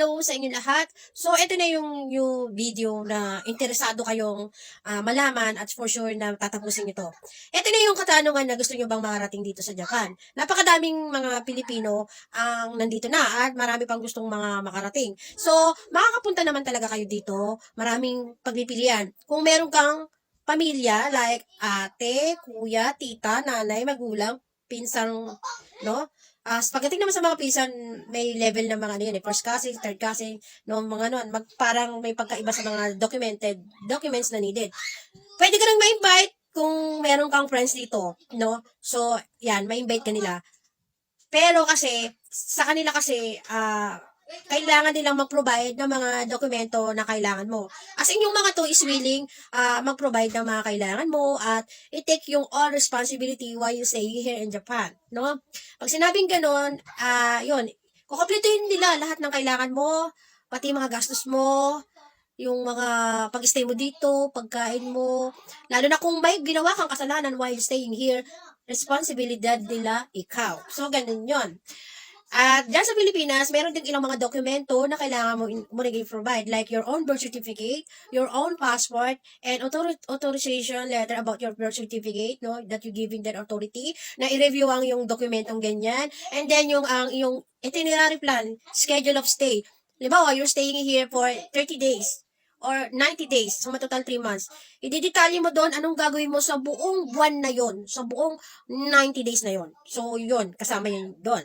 hello sa inyo lahat. So, ito na yung video na interesado kayong malaman at for sure na tatapusin ito. Ito na yung katanungan na gusto nyo bang makarating dito sa Japan. Napakadaming mga Pilipino ang nandito na at marami pang gustong mga makarating. So, makakapunta naman talaga kayo dito. Maraming pagpipilian. Kung meron kang pamilya like ate, kuya, tita, nanay, magulang, pinsang, no? Pagdating naman sa mga pinsan, may level na mga ano yun, first cousin, third cousin, no, mga ano, parang may pagkaiba sa mga documents na needed. Pwede ka nang ma-invite kung meron kang friends dito, no? So, yan, ma-invite ka nila. Pero kasi, sa kanila kasi, kailangan nilang mag-provide ng mga dokumento na kailangan mo. As in, yung mga to is willing mag-provide ng mga kailangan mo at i-take yung all responsibility while you stay here in Japan. No? Pag sinabing ganun, yun, kukumpletuhin nila lahat ng kailangan mo, pati mga gastos mo, yung mga pag-stay mo dito, pagkain mo, lalo na kung may ginawa kang kasalanan while staying here, responsibilidad nila ikaw. So, ganun yun. At dyan sa Pilipinas, meron din ilang mga dokumento na kailangan mo naging provide like your own birth certificate, your own passport, and authorization letter about your birth certificate, no, that you giving that authority, na i-review ang yung dokumentong ganyan, and then yung itinerary plan, schedule of stay. Halimbawa, you're staying here for 30 days or 90 days, so total 3 months. Ididetalye mo doon anong gagawin mo sa buong buwan na yon, sa buong 90 days na yon. So, yun, kasama yun doon.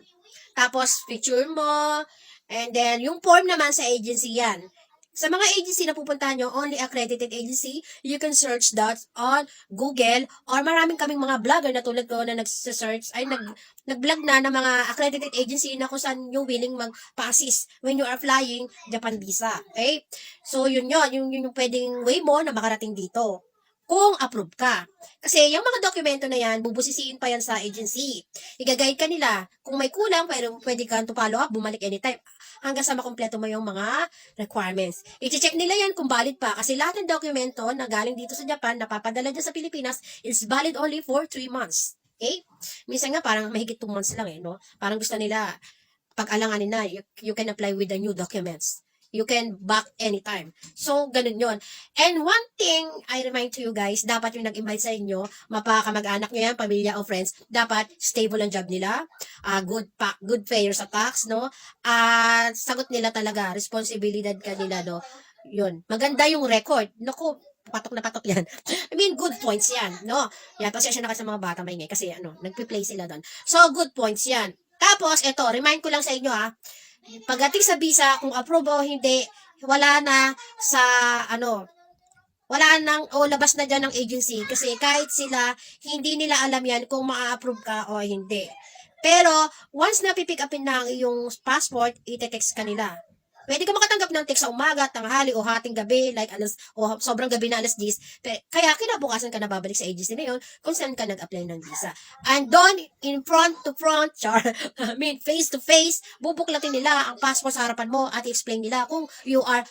Tapos, picture mo. And then, yung form naman sa agency yan. Sa mga agency na pupuntahan nyo, only accredited agency, you can search that on Google or maraming kaming mga vlogger na tulad ko na nag-search, ay nag-vlog na ng mga accredited agency na kung saan nyo willing mag-assist when you are flying Japan visa. Okay? So, yun yung pwedeng way mo na makarating dito kung approve ka. Kasi yung mga dokumento na yan, bubusisiin pa yan sa agency. Igaguide ka nila. Kung may kulang, pwede kang to follow up, bumalik anytime. Hanggang sa makumpleto mo yung mga requirements. I-check nila yan kung valid pa. Kasi lahat ng dokumento na galing dito sa Japan, napapadala dyan sa Pilipinas, is valid only for 3 months. Okay? Minsan nga parang mahigit 2 months lang no? Parang gusto nila, pag-alanganin na, you can apply with the new documents. You can back anytime. So, ganun yon. And one thing, I remind to you guys, dapat yung nag-invite sa inyo, mapakamag-anak nyo yan, pamilya o friends, dapat stable ang job nila, good payer sa tax, no? At sagot nila talaga, responsibilidad kanila, no? Yun. Maganda yung record. Naku, patok na patok yan. I mean, good points yan, no? Yan, pasensya na kasi sa mga bata maingay kasi, nagpi-play sila doon. So, good points yan. Tapos, eto, remind ko lang sa inyo, pagdating sa visa, kung approve o hindi, wala na sa, wala nang, labas na dyan ng agency. Kasi kahit sila, hindi nila alam yan kung ma-approve ka o hindi. Pero, once na pipick upin na ang iyong passport, ite-text ka nila. Pwede ka makatanggap ng text sa umaga, tanghali, o hating gabi, like sobrang gabi na 10:00. Kaya kinabukasan ka na babalik sa agency na yun kung saan ka nag-apply ng visa. And doon, in front to front, face to face, bubuklatin nila ang passport sa harapan mo at i-explain nila kung you are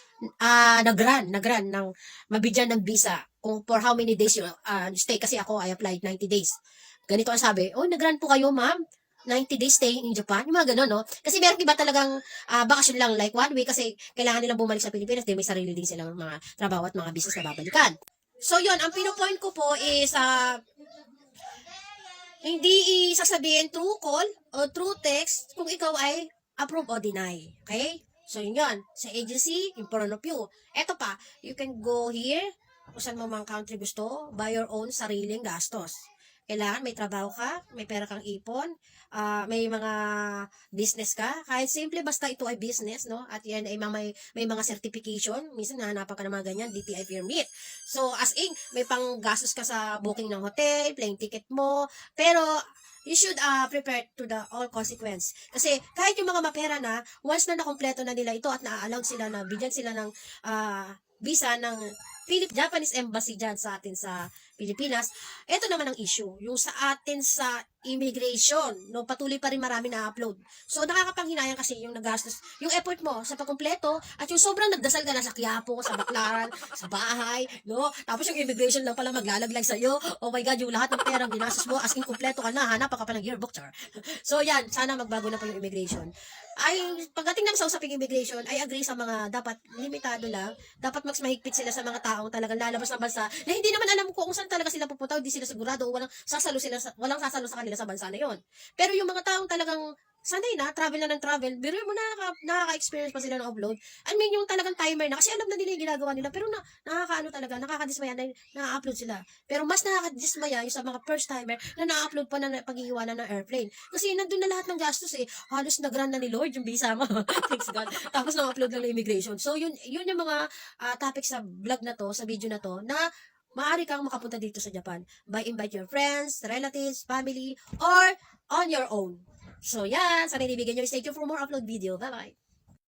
nag-run ng mabigyan ng visa. Kung for how many days you stay. Kasi ako, I applied 90 days. Ganito ang sabi, nag-run po kayo, ma'am. 90 days staying in Japan, yung mga ganun, no? Kasi meron iba talagang bakasyon lang, like 1 week, kasi kailangan nilang bumalik sa Pilipinas, may sarili din silang mga trabaho at mga business na babalikan. So, yun, ang pinopoint ko po is, hindi isasabihin through call o through text kung ikaw ay approve o deny. Okay? So, yun. Sa agency, in front of you. Eto pa, you can go here, kung saan mo mga country gusto, by your own sariling gastos. Kailangan may trabaho ka, may pera kang ipon, may mga business ka. Kahit simple, basta ito ay business, no? At yan ay may mga certification. Minsan nahanapan ka ng mga ganyan, DTI permit. So, as in, may pang gastos ka sa booking ng hotel, plane ticket mo. Pero, you should prepare to the all consequence. Kasi kahit yung mga mapera na, once na nakompleto na nila ito at na-allowed sila na bigyan sila ng visa ng Japanese Embassy dyan sa atin sa Pilipinas. Ito naman ang issue, yung sa atin sa immigration, no, patuloy pa rin marami na-upload. So, nakakapanghinayang kasi yung nagastos, yung effort mo sa pagkumpleto, at yung sobrang nagdasal ka na sa Quiapo, sa Baclaran, sa bahay, no? Tapos yung immigration lang pala maglalaglag sa'yo. Oh my God, yung lahat ng perang ginastos mo, as in kumpleto ka na, hanap ka pa ng yearbook, char. So, yan, sana magbago na po yung immigration. Ay, pagdating naman sa usaping immigration, I agree sa mga dapat limitado lang, dapat mas mahigpit sila sa mga taong talagang lalabas ng bansa na hindi naman alam kung saan talaga sila pupunta, hindi sila sigurado o walang sasalo sa kanila sa bansa na yon. Pero yung mga taong talagang sanay na, travel na ng travel, biro mo nakaka-experience pa sila ng upload. I mean, yung talagang timer na, kasi alam na nila yung ginagawa nila, pero nakakaano talaga, nakakadismaya na na-upload sila. Pero mas nakakadismaya yung sa mga first timer na na-upload pa na pag-iiwanan ng airplane. Kasi nandun na lahat ng gastos eh. Halos nag-run na ni Lord yung visa mo. Thanks God. Tapos na-upload lang na immigration. So, yun yung mga topic sa vlog na to, sa video na to, na maaari kang makapunta dito sa Japan by invite your friends, relatives, family, or on your own. So, yan. Sana ibigay nyo. Stay tuned for more upload video. Bye-bye.